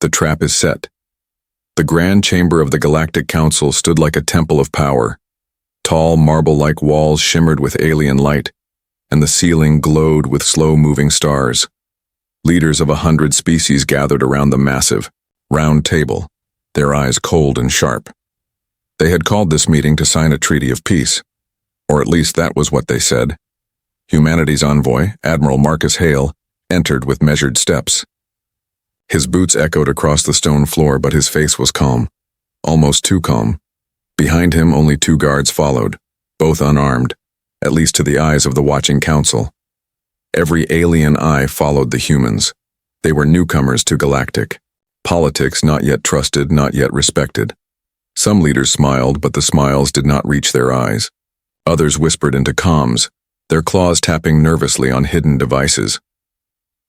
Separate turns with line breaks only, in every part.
The trap is set. The grand chamber of the Galactic Council stood like a temple of power. Tall marble-like walls shimmered with alien light, and the ceiling glowed with slow-moving stars. Leaders of 100 species gathered around the massive, round table, their eyes cold and sharp. They had called this meeting to sign a treaty of peace, or at least that was what they said. Humanity's envoy, Admiral Marcus Hale, entered with measured steps. His boots echoed across the stone floor, but his face was calm, almost too calm. Behind him, only 2 guards followed, both unarmed, at least to the eyes of the watching council. Every alien eye followed the humans. They were newcomers to Galactic. Politics not yet trusted, not yet respected. Some leaders smiled, but the smiles did not reach their eyes. Others whispered into comms, their claws tapping nervously on hidden devices.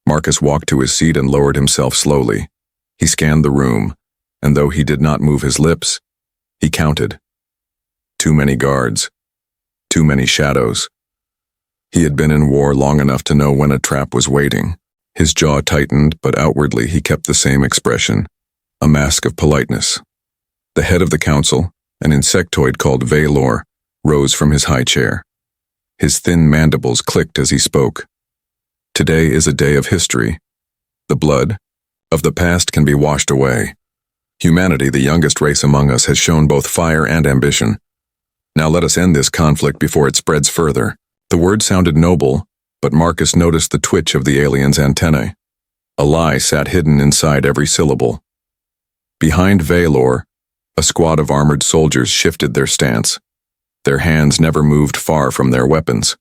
Marcus walked to his seat and lowered himself slowly. He scanned the room, and though he did not move his lips, he counted. Too many guards. Too many shadows. He had been in war long enough to know when a trap was waiting. His jaw tightened, but outwardly he kept the same expression, a mask of politeness. The head of the council, an insectoid called Valor, rose from his high chair. His thin mandibles clicked as he spoke. Today is a day of history. The blood of the past can be washed away. Humanity, the youngest race among us, has shown both fire and ambition. Now let us end this conflict before it spreads further. The word sounded noble, but Marcus noticed the twitch of the alien's antennae. A lie sat hidden inside every syllable. Behind Valor, a squad of armored soldiers shifted their stance. Their hands never moved far from their weapons.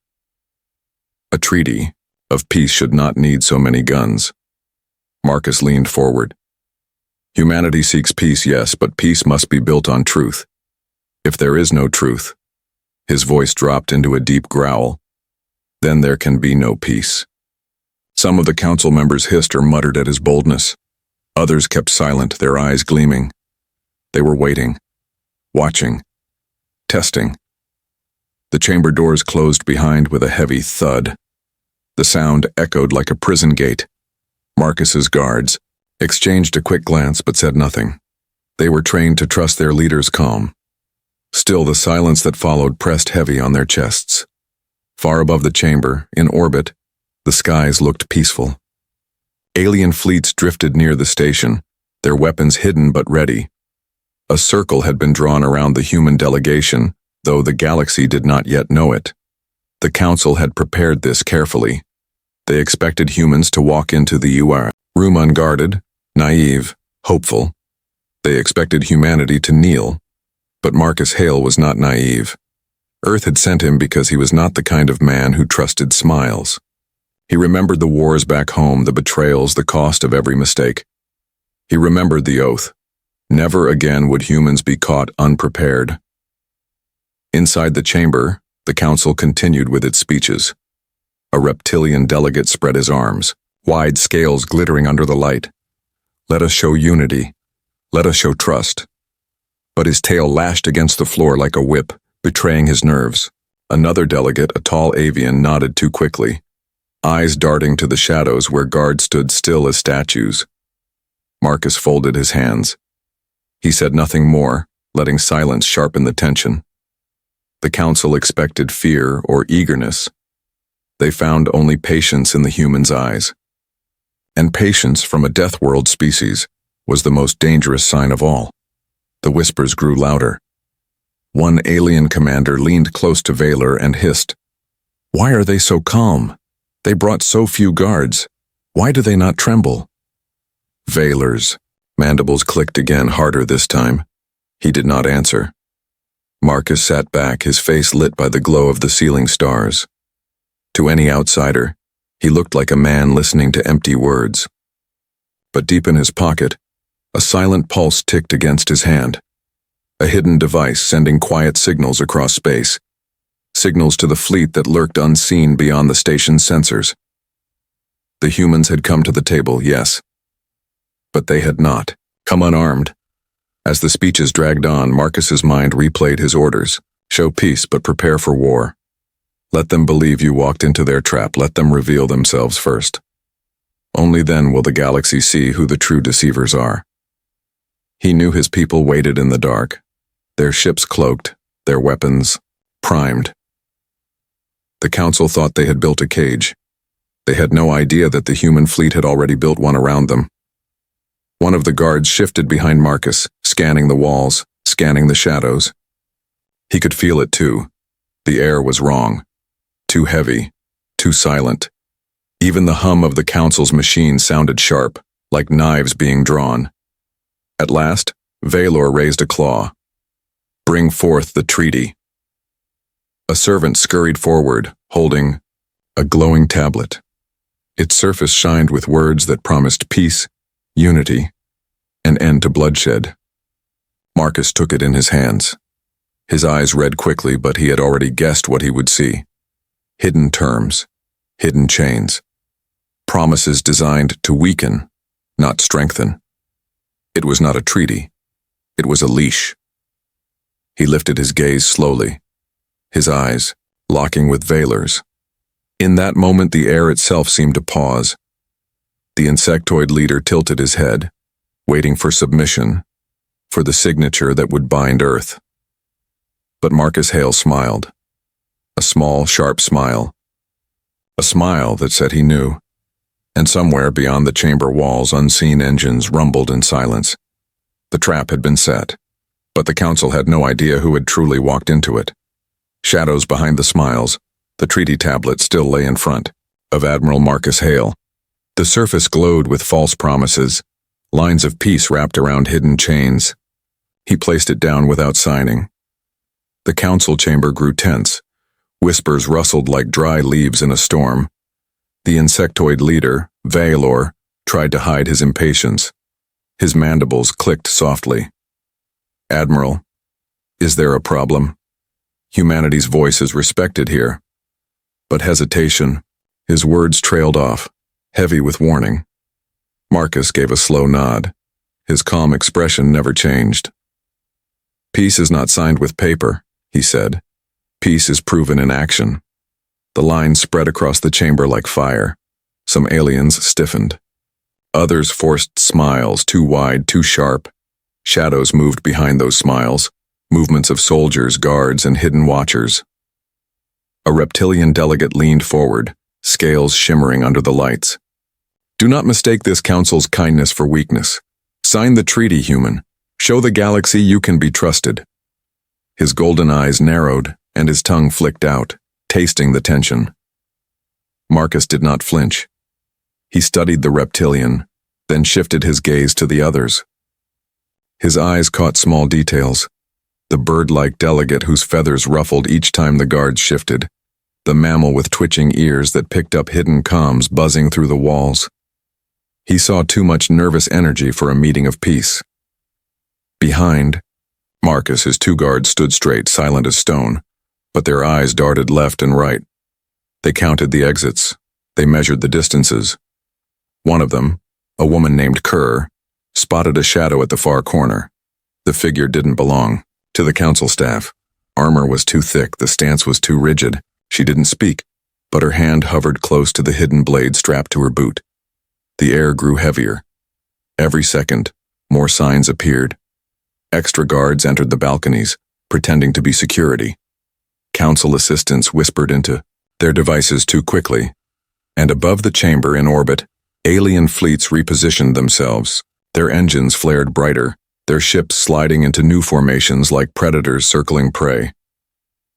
A treaty of peace should not need so many guns. Marcus leaned forward. Humanity seeks peace, yes, but peace must be built on truth. If there is no truth, his voice dropped into a deep growl, then there can be no peace. Some of the council members hissed or muttered at his boldness. Others kept silent, their eyes gleaming. They were waiting, watching, testing. The chamber doors closed behind with a heavy thud. The sound echoed like a prison gate. Marcus's guards exchanged a quick glance but said nothing. They were trained to trust their leader's calm. Still, the silence that followed pressed heavy on their chests. Far above the chamber, in orbit, the skies looked peaceful. Alien fleets drifted near the station, their weapons hidden but ready. A circle had been drawn around the human delegation, though the galaxy did not yet know it. The council had prepared this carefully. They expected humans to walk into the room unguarded, naive, hopeful. They expected humanity to kneel. But Marcus Hale was not naive. Earth had sent him because he was not the kind of man who trusted smiles. He remembered the wars back home, the betrayals, the cost of every mistake. He remembered the oath. Never again would humans be caught unprepared. Inside the chamber, the council continued with its speeches. A reptilian delegate spread his arms, wide scales glittering under the light. Let us show unity. Let us show trust. But his tail lashed against the floor like a whip, betraying his nerves. Another delegate, a tall avian, nodded too quickly, eyes darting to the shadows where guards stood still as statues. Marcus folded his hands. He said nothing more, letting silence sharpen the tension. The council expected fear or eagerness. They found only patience in the human's eyes. And patience from a death world species was the most dangerous sign of all. The whispers grew louder. One alien commander leaned close to Valor and hissed, "Why are they so calm? They brought so few guards. Why do they not tremble?" Valor's mandibles clicked again, harder this time. He did not answer. Marcus sat back, his face lit by the glow of the ceiling stars. To any outsider, he looked like a man listening to empty words. But deep in his pocket, a silent pulse ticked against his hand. A hidden device sending quiet signals across space. Signals to the fleet that lurked unseen beyond the station's sensors. The humans had come to the table, yes. But they had not come unarmed. As the speeches dragged on, Marcus's mind replayed his orders. Show peace, but prepare for war. Let them believe you walked into their trap. Let them reveal themselves first. Only then will the galaxy see who the true deceivers are. He knew his people waited in the dark, their ships cloaked, their weapons primed. The council thought they had built a cage. They had no idea that the human fleet had already built one around them. One of the guards shifted behind Marcus, scanning the walls, scanning the shadows. He could feel it too. The air was wrong. Too heavy, too silent. Even the hum of the council's machine sounded sharp, like knives being drawn. At last, Valor raised a claw. "Bring forth the treaty." A servant scurried forward, holding a glowing tablet. Its surface shined with words that promised peace, unity, an end to bloodshed. Marcus took it in his hands. His eyes read quickly, but he had already guessed what he would see. Hidden terms, hidden chains. Promises designed to weaken, not strengthen. It was not a treaty. It was a leash. He lifted his gaze slowly, his eyes locking with Valor's. In that moment, the air itself seemed to pause. The insectoid leader tilted his head, waiting for submission, for the signature that would bind Earth. But Marcus Hale smiled. A small, sharp smile. A smile that said he knew. And somewhere beyond the chamber walls, unseen engines rumbled in silence. The trap had been set, but the council had no idea who had truly walked into it. Shadows behind the smiles, the treaty tablet still lay in front of Admiral Marcus Hale. The surface glowed with false promises, lines of peace wrapped around hidden chains. He placed it down without signing. The council chamber grew tense. Whispers rustled like dry leaves in a storm. The insectoid leader, Valor, tried to hide his impatience. His mandibles clicked softly. "Admiral, is there a problem? Humanity's voice is respected here." But hesitation, his words trailed off, heavy with warning. Marcus gave a slow nod. His calm expression never changed. "Peace is not signed with paper," he said. "Peace is proven in action." The line spread across the chamber like fire. Some aliens stiffened. Others forced smiles, too wide, too sharp. Shadows moved behind those smiles, movements of soldiers, guards, and hidden watchers. A reptilian delegate leaned forward, scales shimmering under the lights. "Do not mistake this council's kindness for weakness. Sign the treaty, human. Show the galaxy you can be trusted." His golden eyes narrowed, and his tongue flicked out, tasting the tension. Marcus did not flinch. He studied the reptilian, then shifted his gaze to the others. His eyes caught small details. The bird-like delegate whose feathers ruffled each time the guards shifted. The mammal with twitching ears that picked up hidden comms buzzing through the walls. He saw too much nervous energy for a meeting of peace. Behind, Marcus, his two guards stood straight, silent as stone, but their eyes darted left and right. They counted the exits. They measured the distances. One of them, a woman named Kerr, spotted a shadow at the far corner. The figure didn't belong to the council staff. Armor was too thick, the stance was too rigid. She didn't speak, but her hand hovered close to the hidden blade strapped to her boot. The air grew heavier. Every second, more signs appeared. Extra guards entered the balconies, pretending to be security. Council assistants whispered into their devices too quickly. And above the chamber in orbit, alien fleets repositioned themselves. Their engines flared brighter, their ships sliding into new formations like predators circling prey.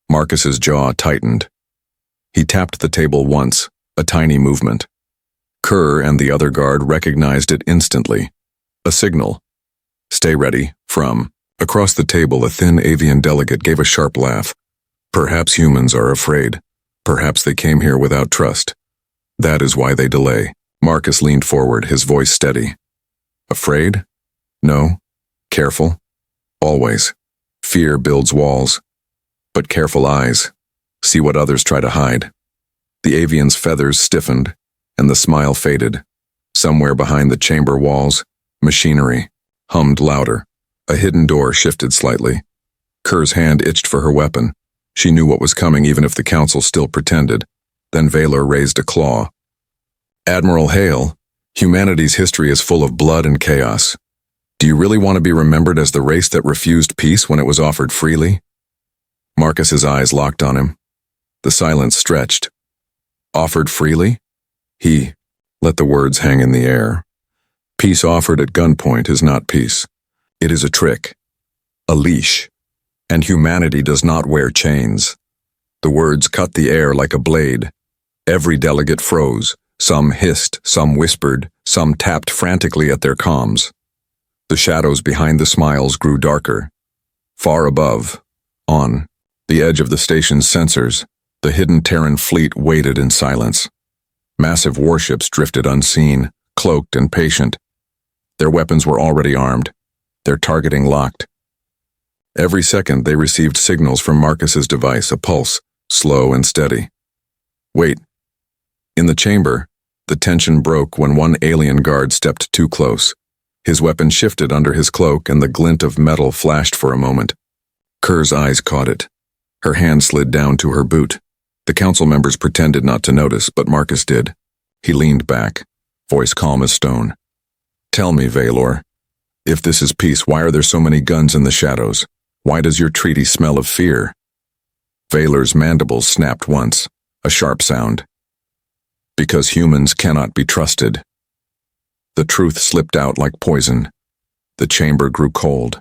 Marcus's jaw tightened. He tapped the table once, a tiny movement. Kerr and the other guard recognized it instantly. A signal. "Stay ready," from across the table. A thin avian delegate gave a sharp laugh. "Perhaps humans are afraid. Perhaps they came here without trust. That is why they delay." Marcus leaned forward, his voice steady. "Afraid? No. Careful. Always. Fear builds walls. But careful eyes. See what others try to hide." The avian's feathers stiffened, and the smile faded. Somewhere behind the chamber walls, machinery hummed louder. A hidden door shifted slightly. Kerr's hand itched for her weapon. She knew what was coming, even if the council still pretended. Then Valor raised a claw. "Admiral Hale, Humanity's history is full of blood and chaos. Do you really want to be remembered as the race that refused peace when it was offered freely? Marcus's eyes locked on him. The silence stretched. Offered freely? He let the words hang in the air. Peace offered at gunpoint is not peace. It is a trick, a leash, and humanity does not wear chains. The words cut the air like a blade. Every delegate froze. Some hissed, some whispered, some tapped frantically at their comms. The shadows behind the smiles grew darker. Far above, on the edge of the station's sensors, the hidden Terran fleet waited in silence. Massive warships drifted unseen, cloaked and patient. Their weapons were already armed, their targeting locked. Every second they received signals from Marcus's device, a pulse, slow and steady. Wait. In the chamber, the tension broke when one alien guard stepped too close. His weapon shifted under his cloak and the glint of metal flashed for a moment. Kerr's eyes caught it. Her hand slid down to her boot. The council members pretended not to notice, but Marcus did. He leaned back, voice calm as stone. Tell me, Valor, if this is peace, why are there so many guns in the shadows? Why does your treaty smell of fear? Valor's mandibles snapped once, a sharp sound. Because humans cannot be trusted. The truth slipped out like poison. The chamber grew cold.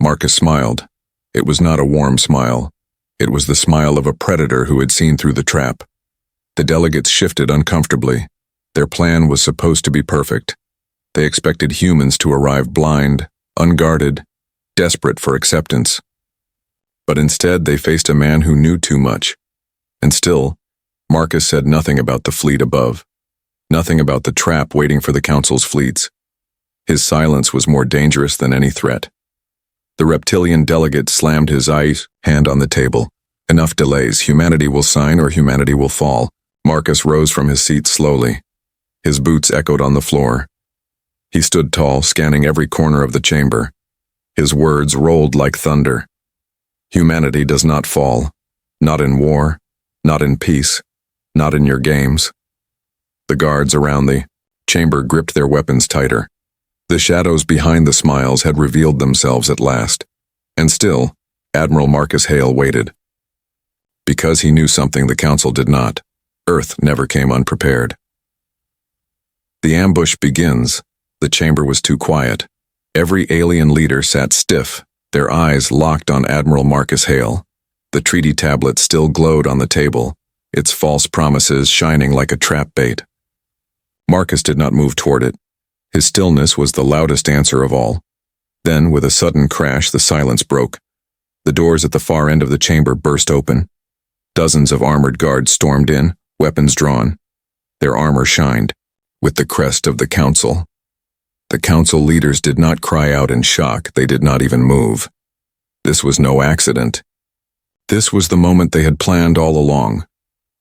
Marcus smiled. It was not a warm smile. It was the smile of a predator who had seen through the trap. The delegates shifted uncomfortably. Their plan was supposed to be perfect. They expected humans to arrive blind, unguarded, desperate for acceptance. But instead they faced a man who knew too much. And still, Marcus said nothing about the fleet above. Nothing about the trap waiting for the council's fleets. His silence was more dangerous than any threat. The reptilian delegate slammed his hand on the table. Enough delays. Humanity will sign or humanity will fall. Marcus rose from his seat slowly. His boots echoed on the floor. He stood tall, scanning every corner of the chamber. His words rolled like thunder. Humanity does not fall. Not in war. Not in peace. Not in your games. The guards around the chamber gripped their weapons tighter. The shadows behind the smiles had revealed themselves at last. And still, Admiral Marcus Hale waited. Because he knew something the council did not. Earth never came unprepared. The ambush begins. The chamber was too quiet. Every alien leader sat stiff, their eyes locked on Admiral Marcus Hale. The treaty tablet still glowed on the table, its false promises shining like a trap bait. Marcus did not move toward it. His stillness was the loudest answer of all. Then, with a sudden crash, the silence broke. The doors at the far end of the chamber burst open. Dozens of armored guards stormed in, weapons drawn. Their armor shined, with the crest of the council. The council leaders did not cry out in shock, they did not even move. This was no accident. This was the moment they had planned all along.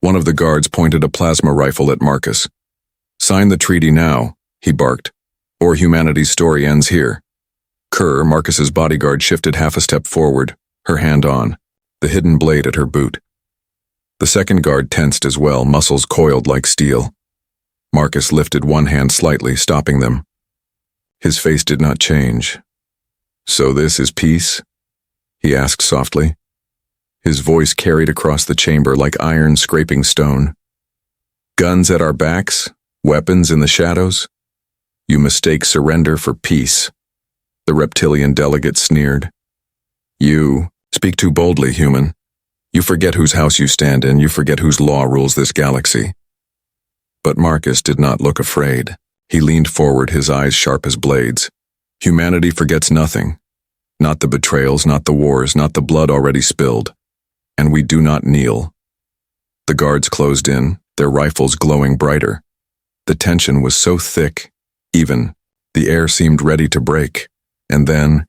One of the guards pointed a plasma rifle at Marcus. Sign the treaty now, he barked, or humanity's story ends here. Kerr, Marcus's bodyguard, shifted half a step forward, her hand on, the hidden blade at her boot. The second guard tensed as well, muscles coiled like steel. Marcus lifted one hand slightly, stopping them. His face did not change. So this is peace? He asked softly. His voice carried across the chamber like iron scraping stone. Guns at our backs, weapons in the shadows? You mistake surrender for peace. The reptilian delegate sneered. You speak too boldly, human. You forget whose house you stand in, you forget whose law rules this galaxy. But Marcus did not look afraid. He leaned forward, his eyes sharp as blades. Humanity forgets nothing. Not the betrayals, not the wars, not the blood already spilled. And we do not kneel. The guards closed in, their rifles glowing brighter. The tension was so thick, even, the air seemed ready to break. And then,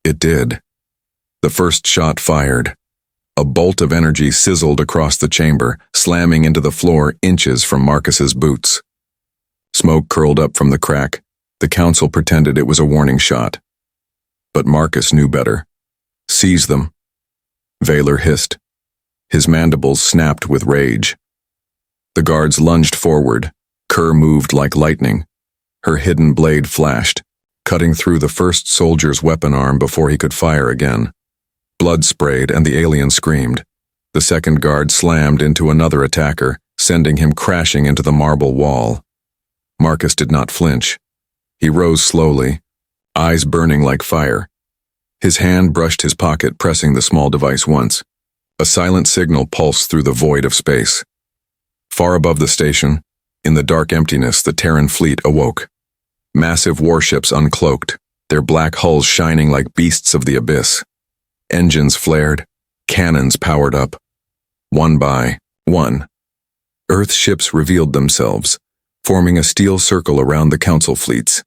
it did. The first shot fired. A bolt of energy sizzled across the chamber, slamming into the floor inches from Marcus's boots. Smoke curled up from the crack. The council pretended it was a warning shot. But Marcus knew better. Seize them. Valor hissed. His mandibles snapped with rage. The guards lunged forward. Kerr moved like lightning. Her hidden blade flashed, cutting through the first soldier's weapon arm before he could fire again. Blood sprayed and the alien screamed. The second guard slammed into another attacker, sending him crashing into the marble wall. Marcus did not flinch. He rose slowly, eyes burning like fire. His hand brushed his pocket, pressing the small device once. A silent signal pulsed through the void of space. Far above the station, in the dark emptiness, the Terran fleet awoke. Massive warships uncloaked, their black hulls shining like beasts of the abyss. Engines flared, cannons powered up. One by one, Earth ships revealed themselves, forming a steel circle around the Council fleets.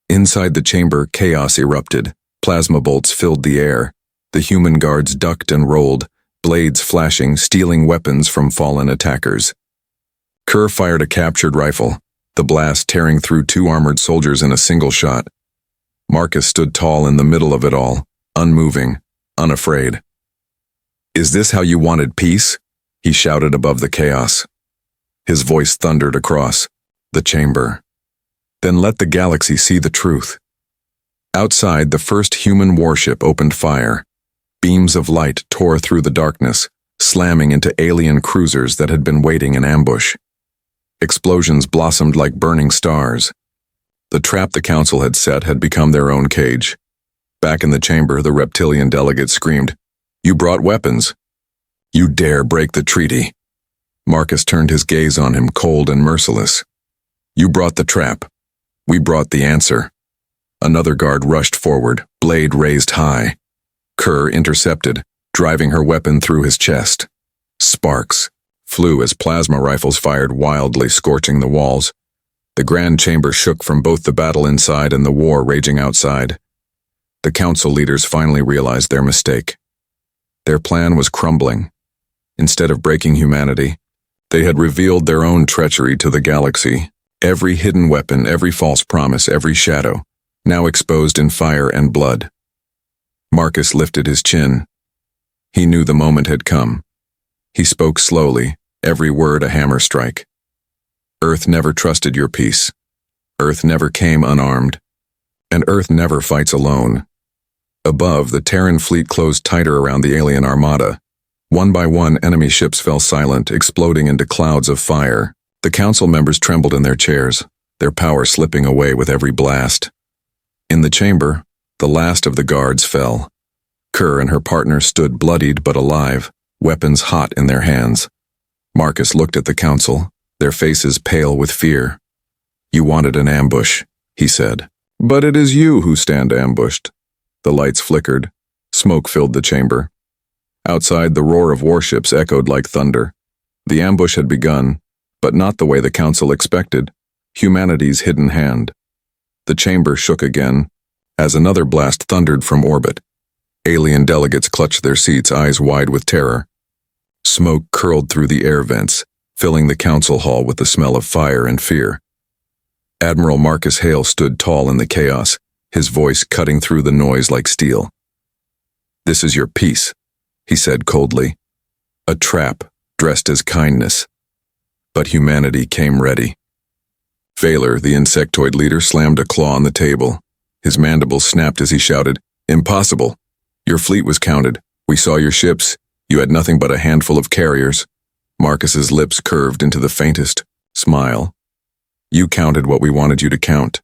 Inside the chamber, chaos erupted. Plasma bolts filled the air. The human guards ducked and rolled, blades flashing, stealing weapons from fallen attackers. Kerr fired a captured rifle, the blast tearing through two armored soldiers in a single shot. Marcus stood tall in the middle of it all, unmoving, unafraid. "Is this how you wanted peace?" he shouted above the chaos. His voice thundered across the chamber. "Then let the galaxy see the truth." Outside, the first human warship opened fire. Beams of light tore through the darkness, slamming into alien cruisers that had been waiting in ambush. Explosions blossomed like burning stars. The trap the Council had set had become their own cage. Back in the chamber, the reptilian delegate screamed, "You brought weapons. You dare break the treaty." Marcus turned his gaze on him, cold and merciless. "You brought the trap. We brought the answer." Another guard rushed forward, blade raised high. Kerr intercepted, driving her weapon through his chest. Sparks flew as plasma rifles fired wildly, scorching the walls. The grand chamber shook from both the battle inside and the war raging outside. The Council leaders finally realized their mistake. Their plan was crumbling. Instead of breaking humanity, they had revealed their own treachery to the galaxy. Every hidden weapon, every false promise, every shadow, now exposed in fire and blood. Marcus lifted his chin. He knew the moment had come. He spoke slowly, every word a hammer strike. "Earth never trusted your peace. Earth never came unarmed. And Earth never fights alone." Above, the Terran fleet closed tighter around the alien armada. One by one, enemy ships fell silent, exploding into clouds of fire. The Council members trembled in their chairs, their power slipping away with every blast. In the chamber, the last of the guards fell. Kerr and her partner stood bloodied but alive, weapons hot in their hands. Marcus looked at the Council, their faces pale with fear. "You wanted an ambush," he said. "But it is you who stand ambushed." The lights flickered. Smoke filled the chamber. Outside, the roar of warships echoed like thunder. The ambush had begun, but not the way the Council expected. Humanity's hidden hand. The chamber shook again, as another blast thundered from orbit. Alien delegates clutched their seats, eyes wide with terror. Smoke curled through the air vents, filling the Council hall with the smell of fire and fear. Admiral Marcus Hale stood tall in the chaos, his voice cutting through the noise like steel. "This is your peace," he said coldly. "A trap, dressed as kindness." But humanity came ready. Valor, the insectoid leader, slammed a claw on the table. His mandibles snapped as he shouted, "Impossible! Your fleet was counted. We saw your ships. You had nothing but a handful of carriers." Marcus's lips curved into the faintest smile. "You counted what we wanted you to count."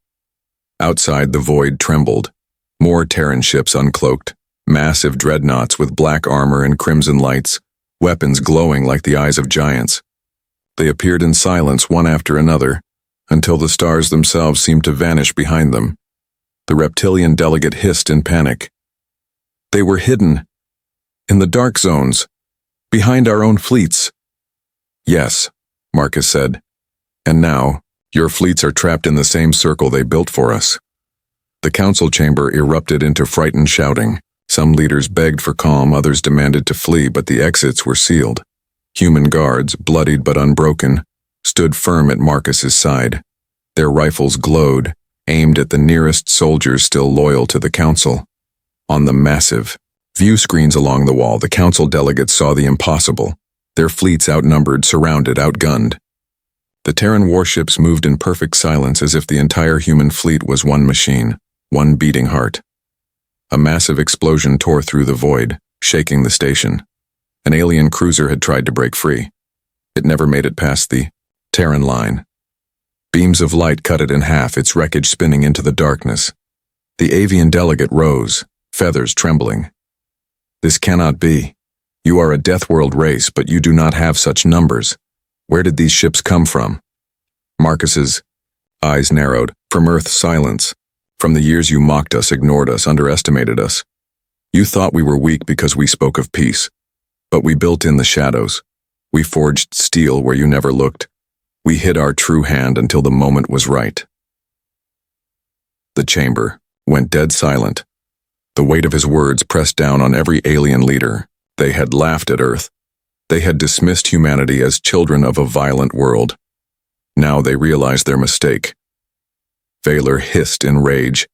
Outside, the void trembled. More Terran ships uncloaked, massive dreadnoughts with black armor and crimson lights, weapons glowing like the eyes of giants. They appeared in silence one after another, until the stars themselves seemed to vanish behind them. The reptilian delegate hissed in panic. "They were hidden. In the dark zones. Behind our own fleets." "Yes," Marcus said. "And now, your fleets are trapped in the same circle they built for us." The Council chamber erupted into frightened shouting. Some leaders begged for calm, others demanded to flee, but the exits were sealed. Human guards, bloodied but unbroken, stood firm at Marcus's side. Their rifles glowed, aimed at the nearest soldiers still loyal to the Council. On the massive view screens along the wall, the Council delegates saw the impossible. Their fleets outnumbered, surrounded, outgunned. The Terran warships moved in perfect silence as if the entire human fleet was one machine, one beating heart. A massive explosion tore through the void, shaking the station. An alien cruiser had tried to break free. It never made it past the Terran line. Beams of light cut it in half, its wreckage spinning into the darkness. The avian delegate rose, feathers trembling. This cannot be. You are a Death World race, but you do not have such numbers. Where did these ships come from? Marcus's eyes narrowed. From Earth, silence. From the years you mocked us, ignored us, underestimated us. You thought we were weak because we spoke of peace. But we built in the shadows. We forged steel where you never looked. We hid our true hand until the moment was right. The chamber went dead silent. The weight of his words pressed down on every alien leader. They had laughed at Earth. They had dismissed humanity as children of a violent world. Now they realized their mistake. Valor hissed in rage.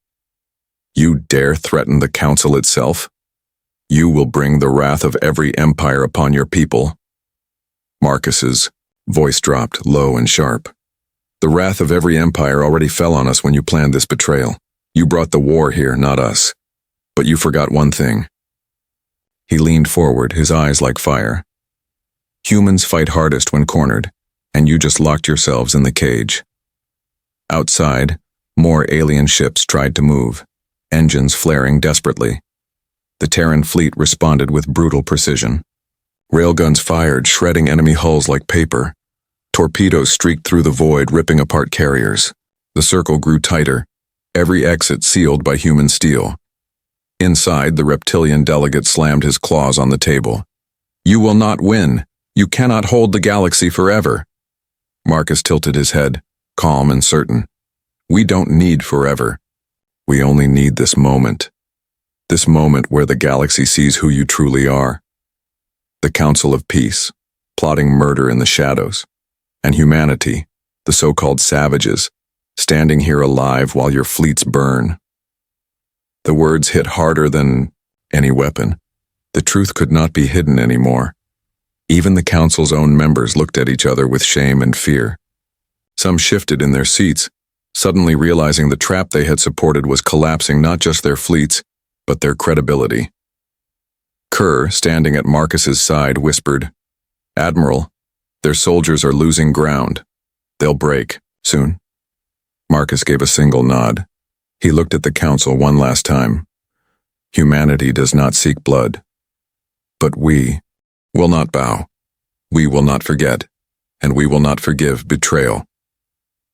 You dare threaten the Council itself? You will bring the wrath of every empire upon your people. Marcus's voice dropped, low and sharp. The wrath of every empire already fell on us when you planned this betrayal. You brought the war here, not us. But you forgot one thing. He leaned forward, his eyes like fire. Humans fight hardest when cornered, and you just locked yourselves in the cage. Outside, more alien ships tried to move, engines flaring desperately. The Terran fleet responded with brutal precision. Railguns fired, shredding enemy hulls like paper. Torpedoes streaked through the void, ripping apart carriers. The circle grew tighter, every exit sealed by human steel. Inside, the reptilian delegate slammed his claws on the table. You will not win. You cannot hold the galaxy forever. Marcus tilted his head, calm and certain. We don't need forever. We only need this moment. This moment where the galaxy sees who you truly are. The Council of Peace, plotting murder in the shadows. And humanity, the so-called savages, standing here alive while your fleets burn. The words hit harder than any weapon. The truth could not be hidden anymore. Even the Council's own members looked at each other with shame and fear. Some shifted in their seats, suddenly realizing the trap they had supported was collapsing not just their fleets, but their credibility. Kerr, standing at Marcus's side, whispered, Admiral, their soldiers are losing ground. They'll break, soon. Marcus gave a single nod. He looked at the Council one last time. Humanity does not seek blood. But we will not bow. We will not forget. And we will not forgive betrayal.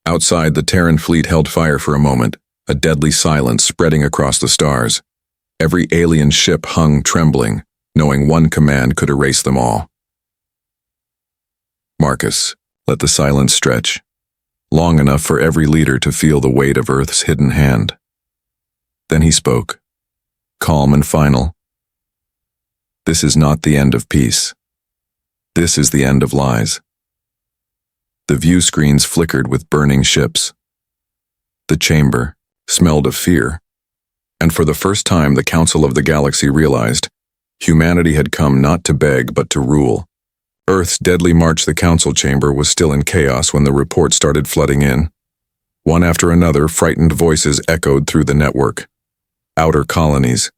Outside, the Terran fleet held fire for a moment, a deadly silence spreading across the stars. Every alien ship hung trembling, knowing one command could erase them all. Marcus let the silence stretch, long enough for every leader to feel the weight of Earth's hidden hand. Then he spoke, calm and final. This is not the end of peace. This is the end of lies. The view screens flickered with burning ships. The chamber smelled of fear. And for the first time, the Council of the Galaxy realized humanity had come not to beg but to rule. Earth's deadly march, the Council chamber, was still in chaos when the reports started flooding in. One after another, frightened voices echoed through the network. Outer colonies,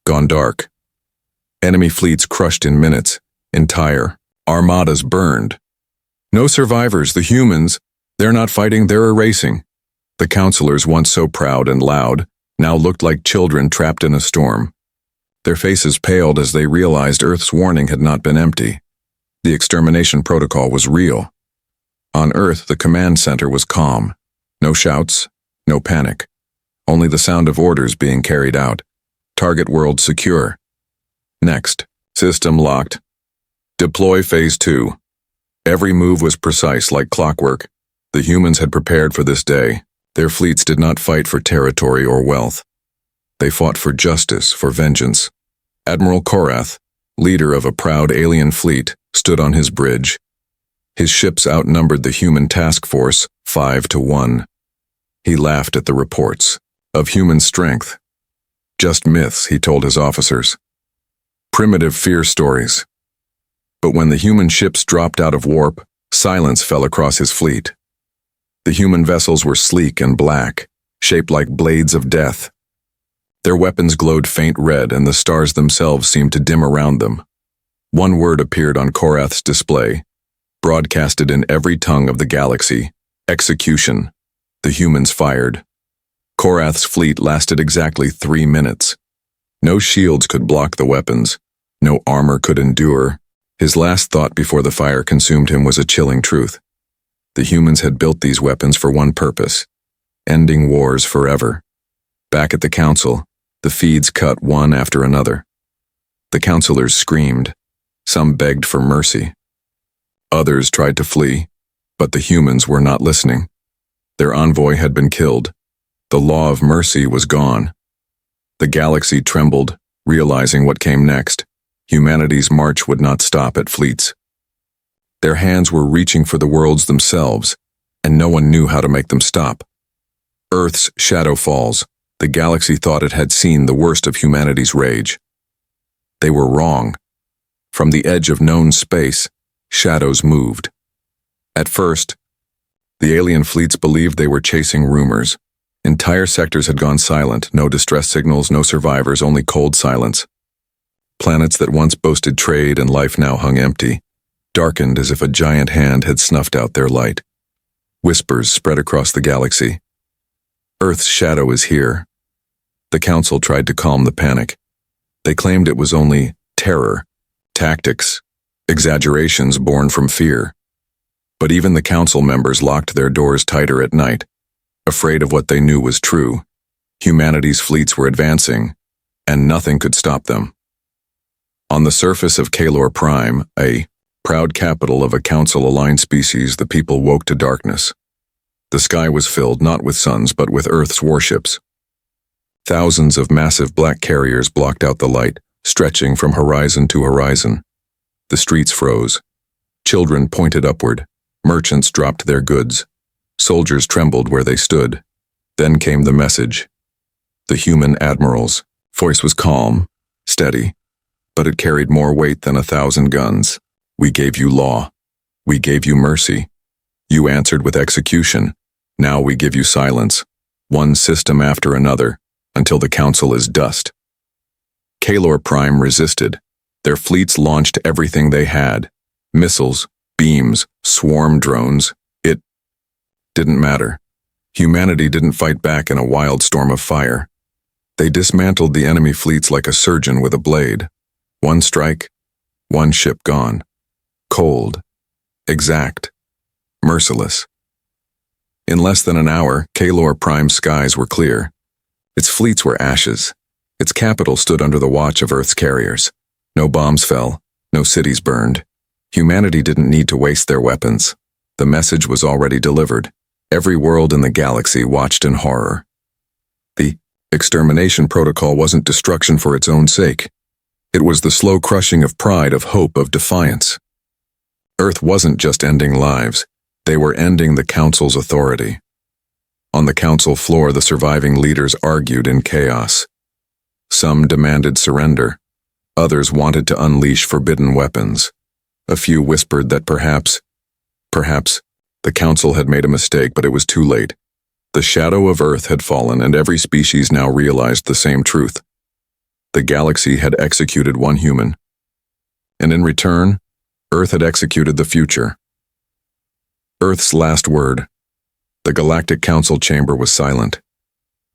gone dark. Enemy fleets crushed in minutes, entire armadas burned. No survivors, the humans, they're not fighting, they're erasing. The counselors, once so proud and loud, now looked like children trapped in a storm. Their faces paled as they realized Earth's warning had not been empty. The extermination protocol was real. On Earth, the command center was calm. No shouts, no panic. Only the sound of orders being carried out. Target world secure. Next, system locked. Deploy Phase 2. Every move was precise like clockwork. The humans had prepared for this day. Their fleets did not fight for territory or wealth. They fought for justice, for vengeance. Admiral Korath, leader of a proud alien fleet, stood on his bridge. His ships outnumbered the human task force 5-1. He laughed at the reports of human strength. Just myths, he told his officers. Primitive fear stories. But when the human ships dropped out of warp, silence fell across his fleet. The human vessels were sleek and black, shaped like blades of death. Their weapons glowed faint red, and the stars themselves seemed to dim around them. One word appeared on Korath's display, broadcasted in every tongue of the galaxy: execution. The humans fired. Korath's fleet lasted exactly 3 minutes. No shields could block the weapons. No armor could endure. His last thought before the fire consumed him was a chilling truth. The humans had built these weapons for one purpose: ending wars forever. Back at the council, the feeds cut one after another. The councilors screamed. Some begged for mercy. Others tried to flee, but the humans were not listening. Their envoy had been killed. The law of mercy was gone. The galaxy trembled, realizing what came next. Humanity's march would not stop at fleets. Their hands were reaching for the worlds themselves, and no one knew how to make them stop. Earth's shadow falls. The galaxy thought it had seen the worst of humanity's rage. They were wrong. From the edge of known space, shadows moved. At first, the alien fleets believed they were chasing rumors. Entire sectors had gone silent, no distress signals, no survivors, only cold silence. Planets that once boasted trade and life now hung empty, darkened as if a giant hand had snuffed out their light. Whispers spread across the galaxy. Earth's shadow is here. The council tried to calm the panic. They claimed it was only terror, tactics, exaggerations born from fear. But even the council members locked their doors tighter at night, afraid of what they knew was true. Humanity's fleets were advancing, and nothing could stop them. On the surface of Kalor Prime, a proud capital of a council-aligned species, the people woke to darkness. The sky was filled not with suns but with Earth's warships. Thousands of massive black carriers blocked out the light, stretching from horizon to horizon. The streets froze. Children pointed upward. Merchants dropped their goods. Soldiers trembled where they stood. Then came the message. The human admiral's voice was calm, steady, but it carried more weight than 1,000 guns. We gave you law. We gave you mercy. You answered with execution. Now we give you silence, one system after another, until the council is dust. Kalor Prime resisted. Their fleets launched everything they had. Missiles, beams, swarm drones. It didn't matter. Humanity didn't fight back in a wild storm of fire. They dismantled the enemy fleets like a surgeon with a blade. One strike, one ship gone. Cold, exact, merciless. In less than an hour, Kalor Prime's skies were clear. Its fleets were ashes. Its capital stood under the watch of Earth's carriers. No bombs fell, no cities burned. Humanity didn't need to waste their weapons. The message was already delivered. Every world in the galaxy watched in horror. The extermination protocol wasn't destruction for its own sake. It was the slow crushing of pride, of hope, of defiance. Earth wasn't just ending lives. They were ending the Council's authority. On the Council floor, the surviving leaders argued in chaos. Some demanded surrender. Others wanted to unleash forbidden weapons. A few whispered that perhaps, the Council had made a mistake, but it was too late. The shadow of Earth had fallen, and every species now realized the same truth. The galaxy had executed one human. And in return, Earth had executed the future. Earth's last word. The Galactic Council chamber was silent.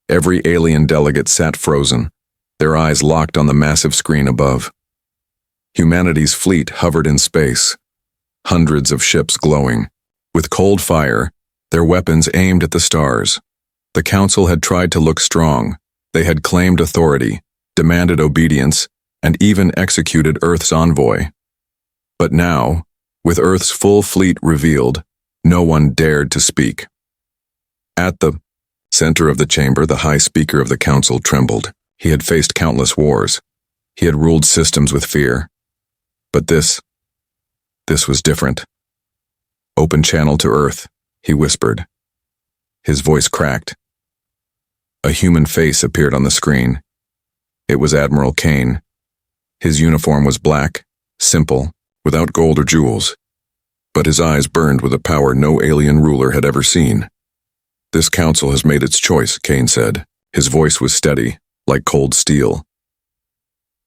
Every alien delegate sat frozen, their eyes locked on the massive screen above. Humanity's fleet hovered in space, hundreds of ships glowing. With cold fire, their weapons aimed at the stars. The Council had tried to look strong. They had claimed authority, demanded obedience, and even executed Earth's envoy. But now, with Earth's full fleet revealed, no one dared to speak. At the center of the chamber, the High Speaker of the Council trembled. He had faced countless wars. He had ruled systems with fear. But this was different. "Open channel to Earth," he whispered. His voice cracked. A human face appeared on the screen. It was Admiral Kane. His uniform was black, simple, without gold or jewels. But his eyes burned with a power no alien ruler had ever seen. This council has made its choice, Kane said. His voice was steady, like cold steel.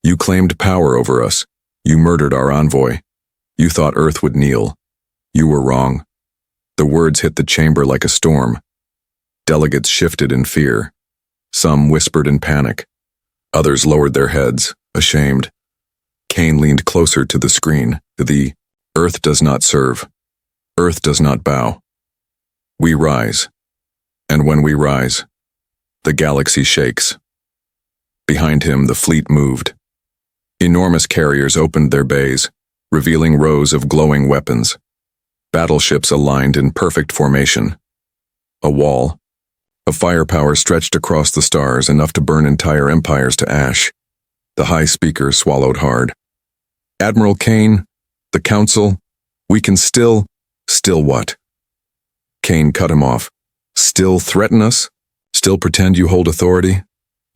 You claimed power over us. You murdered our envoy. You thought Earth would kneel. You were wrong. The words hit the chamber like a storm. Delegates shifted in fear. Some whispered in panic. Others lowered their heads, ashamed. Kane leaned closer to the screen. The Earth does not serve. Earth does not bow. We rise. And when we rise, the galaxy shakes. Behind him, the fleet moved. Enormous carriers opened their bays, revealing rows of glowing weapons. Battleships aligned in perfect formation. A wall of firepower stretched across the stars, enough to burn entire empires to ash. The High Speaker swallowed hard. Admiral Kane, the Council, we can still what? Kane cut him off. Still threaten us? Still pretend you hold authority?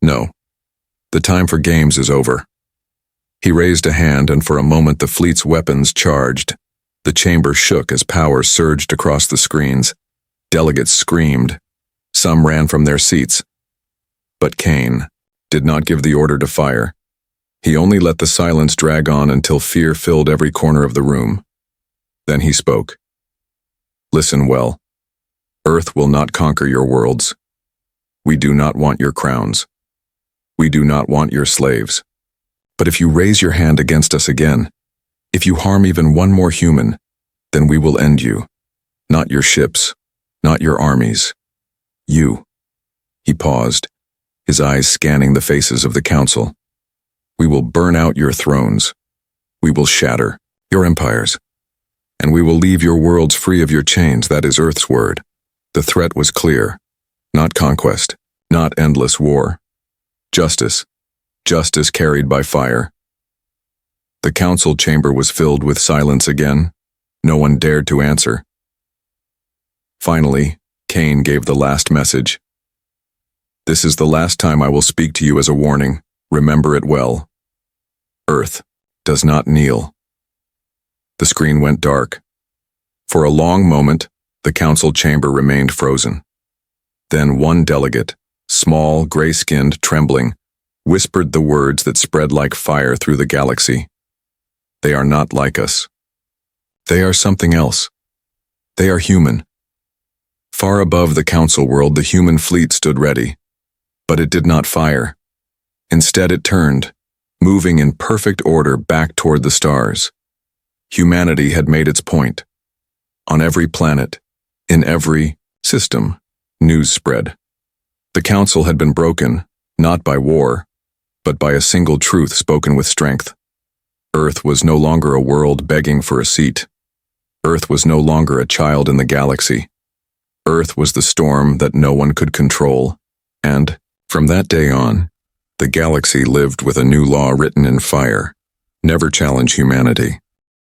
No. The time for games is over. He raised a hand, and for a moment the fleet's weapons charged. The chamber shook as power surged across the screens. Delegates screamed. Some ran from their seats. But Kane did not give the order to fire. He only let the silence drag on until fear filled every corner of the room. Then he spoke. Listen well. Earth will not conquer your worlds. We do not want your crowns. We do not want your slaves. But if you raise your hand against us again, if you harm even one more human, then we will end you. Not your ships, not your armies. You. He paused, his eyes scanning the faces of the council. We will burn out your thrones. We will shatter your empires. And we will leave your worlds free of your chains. That is Earth's word. The threat was clear. Not conquest, not endless war. Justice. Justice carried by fire. The council chamber was filled with silence again. No one dared to answer. Finally, Kane gave the last message. This is the last time I will speak to you as a warning. Remember it well. Earth does not kneel. The screen went dark. For a long moment, the council chamber remained frozen. Then one delegate, small, gray-skinned, trembling, whispered the words that spread like fire through the galaxy. They are not like us. They are something else. They are human. Far above the council world, the human fleet stood ready. But it did not fire. Instead, it turned, moving in perfect order back toward the stars. Humanity had made its point. On every planet, in every system, news spread. The council had been broken, not by war, but by a single truth spoken with strength. Earth was no longer a world begging for a seat. Earth was no longer a child in the galaxy. Earth was the storm that no one could control, and, from that day on, the galaxy lived with a new law written in fire: never challenge humanity.